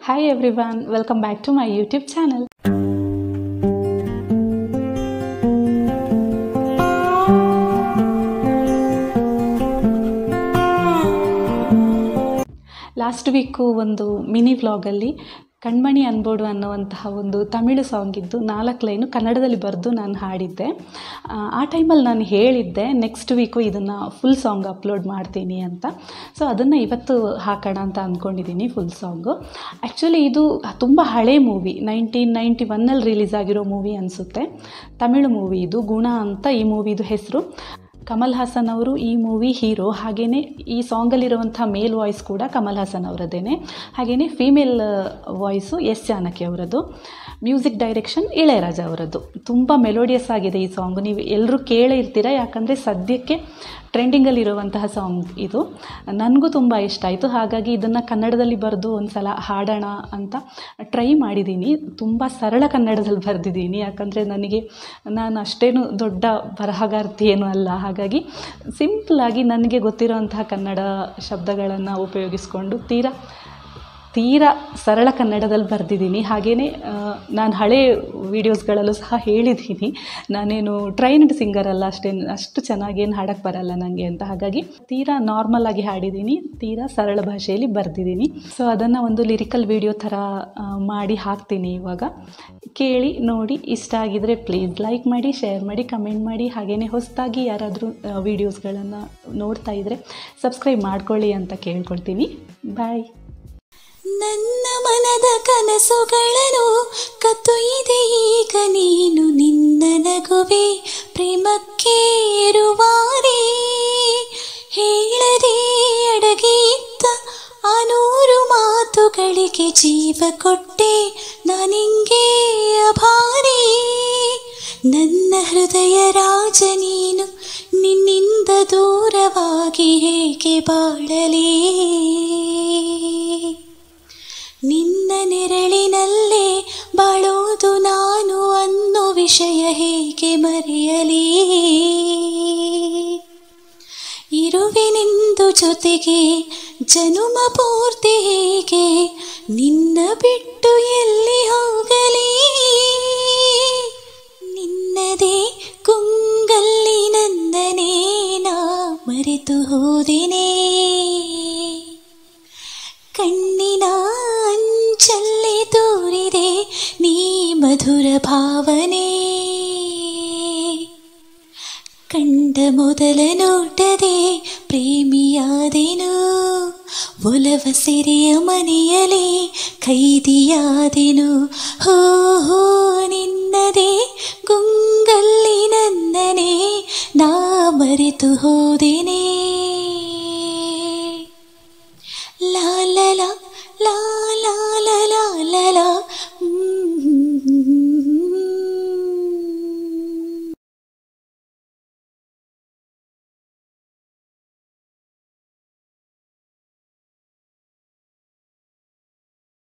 Hi everyone, welcome back to my YouTube channel. Last week ಒಂದು mini ವ್ಲಾಗಲ್ಲಿ ಕಣ್ಮಣಿ ಅನ್ಬೋಡು ಅನ್ನುವಂತಹ ಒಂದು ತಮಿಳು ಸಾಂಗ್ ಇದ್ದು 4 ಲೈನು ಕನ್ನಡದಲ್ಲಿ ಬರೆದು ನಾನು ಹಾಡಿದ್ದೆ. ಆ ಟೈಮಲ್ಲಿ ನಾನು ಹೇಳಿದ್ದೆ ನೆಕ್ಸ್ಟ್ ವೀಕು ಇದನ್ನು ಫುಲ್ ಸಾಂಗ್ ಅಪ್ಲೋಡ್ ಮಾಡ್ತೀನಿ ಅಂತ. ಸೊ ಅದನ್ನು ಇವತ್ತು ಹಾಕೋಣ ಅಂತ ಅಂದ್ಕೊಂಡಿದ್ದೀನಿ ಫುಲ್ ಸಾಂಗು. ಆ್ಯಕ್ಚುಲಿ ಇದು ತುಂಬ ಹಳೆ ಮೂವಿ, 1991ನಲ್ಲಿ ರಿಲೀಸ್ ಆಗಿರೋ ಮೂವಿ ಅನಿಸುತ್ತೆ. ತಮಿಳು ಮೂವಿ ಇದು, ಗುಣ ಅಂತ ಈ ಮೂವಿದು ಹೆಸರು. ಕಮಲ್ ಹಾಸನ್ ಅವರು ಈ ಮೂವಿ ಹೀರೋ, ಹಾಗೆಯೇ ಈ ಸಾಂಗಲ್ಲಿರುವಂಥ ಮೇಲ್ ವಾಯ್ಸ್ ಕೂಡ ಕಮಲ್ ಹಾಸನ್ ಅವರದ್ದೇನೆ, ಹಾಗೆಯೇ ಫೀಮೇಲ್ ವಾಯ್ಸು ಎಸ್ ಜಾನಕಿ ಅವರದ್ದು, ಮ್ಯೂಸಿಕ್ ಡೈರೆಕ್ಷನ್ ಇಳೆಯರಾಜ ಅವರದ್ದು. ತುಂಬ ಮೆಲೋಡಿಯಸ್ ಆಗಿದೆ ಈ ಸಾಂಗು, ನೀವು ಎಲ್ಲರೂ ಕೇಳೇ ಇರ್ತೀರ, ಯಾಕಂದರೆ ಸದ್ಯಕ್ಕೆ ಟ್ರೆಂಡಿಂಗಲ್ಲಿರುವಂತಹ ಸಾಂಗ್ ಇದು. ನನಗೂ ತುಂಬ ಇಷ್ಟ ಆಯಿತು, ಹಾಗಾಗಿ ಇದನ್ನು ಕನ್ನಡದಲ್ಲಿ ಬರೆದು ಒಂದು ಸಲ ಹಾಡೋಣ ಅಂತ ಟ್ರೈ ಮಾಡಿದ್ದೀನಿ. ತುಂಬ ಸರಳ ಕನ್ನಡದಲ್ಲಿ ಬರೆದಿದ್ದೀನಿ, ಯಾಕಂದರೆ ನಾನು ಅಷ್ಟೇನು ದೊಡ್ಡ ಬರಹಗಾರ್ತಿ ಏನೂ ಅಲ್ಲ. ಹಾಗಾಗಿ ಸಿಂಪಲ್ಲಾಗಿ ನನಗೆ ಗೊತ್ತಿರೋಂತಹ ಕನ್ನಡ ಶಬ್ದಗಳನ್ನು ಉಪಯೋಗಿಸ್ಕೊಂಡು ತೀರಾ ಸರಳ ಕನ್ನಡದಲ್ಲಿ ಬರೆದಿದ್ದೀನಿ. ಹಾಗೆಯೇ ನಾನು ಹಳೆ ವೀಡಿಯೋಸ್ಗಳಲ್ಲೂ ಸಹ ಹೇಳಿದ್ದೀನಿ, ನಾನೇನು ಟ್ರೈನ್ಡ್ ಸಿಂಗರ್ ಅಲ್ಲ, ಅಷ್ಟು ಚೆನ್ನಾಗೇನು ಹಾಡೋಕ್ಕೆ ಬರಲ್ಲ ನನಗೆ ಅಂತ. ಹಾಗಾಗಿ ತೀರಾ ನಾರ್ಮಲಾಗಿ ಹಾಡಿದ್ದೀನಿ, ತೀರಾ ಸರಳ ಭಾಷೆಯಲ್ಲಿ ಬರೆದಿದ್ದೀನಿ. ಸೊ ಅದನ್ನು ಒಂದು ಲಿರಿಕಲ್ ವಿಡಿಯೋ ಥರ ಮಾಡಿ ಹಾಕ್ತೀನಿ ಇವಾಗ. ಕೇಳಿ ನೋಡಿ, ಇಷ್ಟ ಆಗಿದರೆ ಪ್ಲೀಸ್ ಲೈಕ್ ಮಾಡಿ, ಶೇರ್ ಮಾಡಿ, ಕಮೆಂಟ್ ಮಾಡಿ. ಹಾಗೆಯೇ ಹೊಸದಾಗಿ ಯಾರಾದರೂ ವೀಡಿಯೋಸ್ಗಳನ್ನು ನೋಡ್ತಾ ಇದ್ದರೆ ಸಬ್ಸ್ಕ್ರೈಬ್ ಮಾಡ್ಕೊಳ್ಳಿ ಅಂತ ಕೇಳ್ಕೊಳ್ತೀನಿ. ಬಾಯ್. ನನ್ನ ಮನದ ಕನಸುಗಳನ್ನು ಕತ್ತೊಯ್ದೆ ಈಗ ನೀನು, ನಿನ್ನ ನಗುವೆ ಪ್ರೇಮಕ್ಕೆ ರೂವಾರಿ. ಹೇಳದೆ ಅಡಗಿ ಇದ್ದ ಆ 100 ಮಾತುಗಳಿಗೆ ಜೀವ ಕೊಟ್ಟೆ ನಾನಿಂಗೆ ಅಭಾರಿ. ನನ್ನ ಹೃದಯ ರಾಜ ನೀನು, ನಿನ್ನಿಂದ ದೂರವಾಗಿ ಹೇಗೆ ಬಾಳಲೇ. ನಿನ್ನ ನೆರಳಿನಲ್ಲೇ ಬಾಳೋದು ನಾನು ಅನ್ನೋ ವಿಷಯ ಹೇಗೆ ಮರೆಯಲಿ. ಇರುವೆನೆಂದು ಜೊತೆಗೆ ಜನುಮ ಪೂರ್ತಿ ಹೇಗೆ, ನಿನ್ನ ಬಿಟ್ಟು ಎಲ್ಲಿ ಹೋಗಲಿ. ನಿನ್ನದೇ ಕುಂಗಲ್ಲಿ ನನ್ನನೇ ನಾ ಮರೆತು ಹೋದೆನೇ. ಕಣ್ಣಿನ ಅಂಚಲ್ಲಿ ತೋರಿದೆ ನೀ ಮಧುರ ಭಾವನೆ. ಕಂಡ ಮೊದಲ ನೋಟದೆ ಪ್ರೇಮಿಯಾದೆನು, ಒಲವ ಸೆರೆಯ ಮನೆಯಲಿ ಕೈದಿಯಾದೆನು. ಹೋ ಹೋ ನಿನ್ನದೇ ಗುಂಗಲ್ಲಿ ನನ್ನನೇ ನಾ ಮರೆತು ಹೋದೆನೇ.